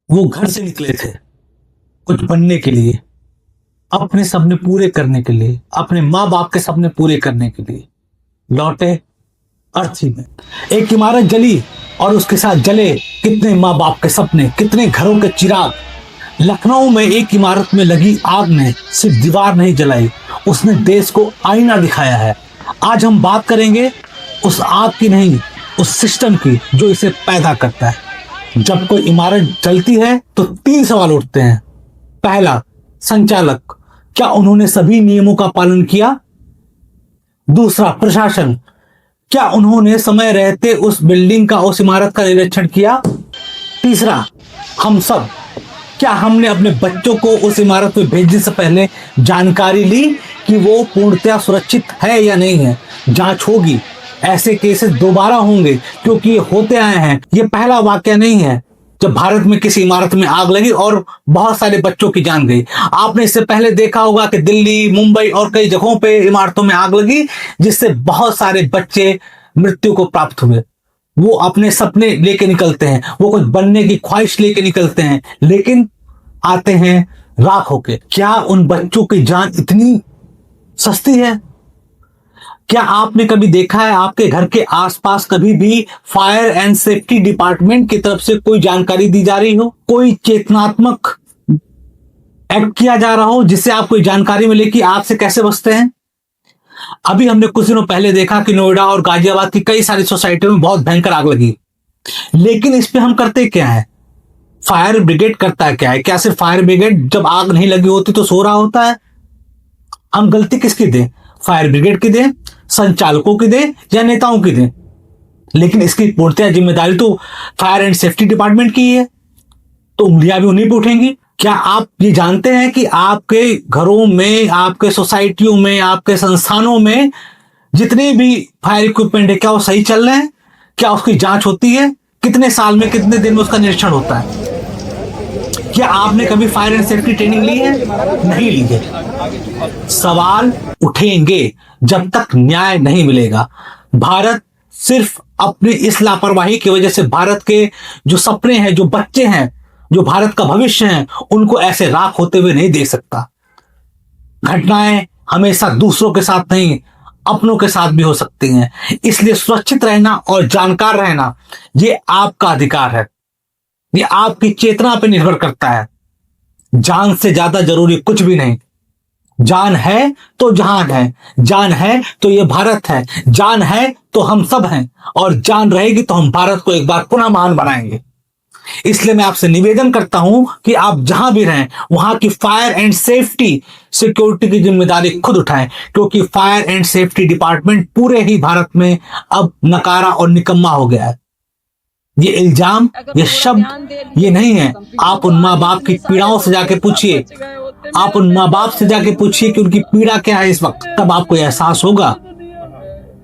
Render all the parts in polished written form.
वो घर से निकले थे कुछ बनने के लिए, अपने सपने पूरे करने के लिए, अपने माँ बाप के सपने पूरे करने के लिए लौटे अर्थी में। एक इमारत जली और उसके साथ जले कितने माँ बाप के सपने, कितने घरों के चिराग। लखनऊ में एक इमारत में लगी आग ने सिर्फ दीवार नहीं जलाई, उसने देश को आईना दिखाया है। आज हम बात करेंगे उस आग की नहीं, उस सिस्टम की जो इसे पैदा करता है। जब कोई इमारत जलती है तो 3 सवाल उठते हैं। पहला, संचालक, क्या उन्होंने सभी नियमों का पालन किया? दूसरा, प्रशासन, क्या उन्होंने समय रहते उस बिल्डिंग का, उस इमारत का निरीक्षण किया? तीसरा, हम सब, क्या हमने अपने बच्चों को उस इमारत में भेजने से पहले जानकारी ली कि वो पूर्णतया सुरक्षित है या नहीं है? जांच होगी, ऐसे केसेस दोबारा होंगे क्योंकि ये होते आए हैं। ये पहला वाकया नहीं है जब भारत में किसी इमारत में आग लगी और बहुत सारे बच्चों की जान गई। आपने इससे पहले देखा होगा कि दिल्ली, मुंबई और कई जगहों पे इमारतों में आग लगी जिससे बहुत सारे बच्चे मृत्यु को प्राप्त हुए। वो अपने सपने लेके निकलते हैं, वो कुछ बनने की ख्वाहिश लेके निकलते हैं, लेकिन आते हैं राख होके। क्या उन बच्चों की जान इतनी सस्ती है? क्या आपने कभी देखा है आपके घर के आसपास कभी भी फायर एंड सेफ्टी डिपार्टमेंट की तरफ से कोई जानकारी दी जा रही हो, कोई चेतनात्मक एक्ट किया जा रहा हो जिससे आप कोई जानकारी मिले कि आग से कैसे बचते हैं? अभी हमने कुछ दिनों पहले देखा कि नोएडा और गाजियाबाद की कई सारी सोसाइटियों में बहुत भयंकर आग लगी, लेकिन इस पे हम करते क्या है? फायर ब्रिगेड करता क्या है? क्या सिर्फ फायर ब्रिगेड जब आग नहीं लगी होती तो सो रहा होता है? हम गलती किसकी दें? फायर ब्रिगेड की दें, संचालकों की दें या नेताओं की दें? लेकिन इसकी पूर्णतः जिम्मेदारी तो फायर एंड सेफ्टी डिपार्टमेंट की है, तो उंगलियां भी उन्हीं पे उठेंगी। क्या आप ये जानते हैं कि आपके घरों में, आपके सोसाइटियों में, आपके संस्थानों में जितने भी फायर इक्विपमेंट है क्या वो सही चल रहे हैं? क्या उसकी जांच होती है? कितने साल में, कितने दिन में उसका निरीक्षण होता है? क्या आपने कभी फायर एंड सेफ्टी ट्रेनिंग ली है? नहीं ली है। सवाल उठेंगे जब तक न्याय नहीं मिलेगा। भारत सिर्फ अपनी इस लापरवाही की वजह से भारत के जो सपने हैं, जो बच्चे हैं, जो भारत का भविष्य है, उनको ऐसे राख होते हुए नहीं देख सकता। घटनाएं हमेशा दूसरों के साथ नहीं, अपनों के साथ भी हो सकती हैं। इसलिए सुरक्षित रहना और जानकार रहना ये आपका अधिकार है, ये आपकी चेतना पर निर्भर करता है। जान से ज्यादा जरूरी कुछ भी नहीं। जान है तो जहान है, जान है तो ये भारत है, जान है तो हम सब हैं, और जान रहेगी तो हम भारत को एक बार पुनः महान बनाएंगे। इसलिए मैं आपसे निवेदन करता हूं कि आप जहां भी रहें वहां की फायर एंड सेफ्टी सिक्योरिटी की जिम्मेदारी खुद उठाएं, क्योंकि फायर एंड सेफ्टी डिपार्टमेंट पूरे ही भारत में अब नकारा और निकम्मा हो गया है। ये इल्जाम, ये शब्द ये नहीं है। आप उन माँ बाप की पीड़ाओं से जाके पूछिए, आप उन माँ बाप से जाके पूछिए कि उनकी पीड़ा क्या है इस वक्त, तब आपको एहसास होगा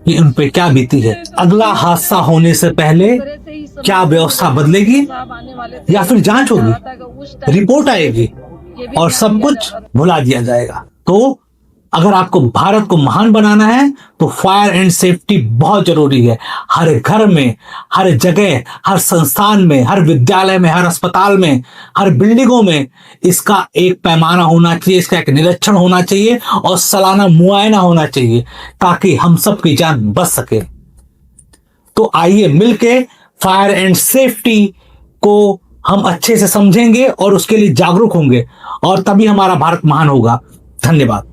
कि उन पे क्या बीती है। अगला हादसा होने से पहले क्या व्यवस्था बदलेगी या फिर जांच होगी, रिपोर्ट आएगी और सब कुछ भुला दिया जाएगा? तो अगर आपको भारत को महान बनाना है तो फायर एंड सेफ्टी बहुत जरूरी है। हर घर में, हर जगह, हर संस्थान में, हर विद्यालय में, हर अस्पताल में, हर बिल्डिंगों में इसका एक पैमाना होना चाहिए, इसका एक निरीक्षण होना चाहिए और सालाना मुआयना होना चाहिए ताकि हम सबकी जान बच सके। तो आइए मिलके फायर एंड सेफ्टी को हम अच्छे से समझेंगे और उसके लिए जागरूक होंगे, और तभी हमारा भारत महान होगा। धन्यवाद।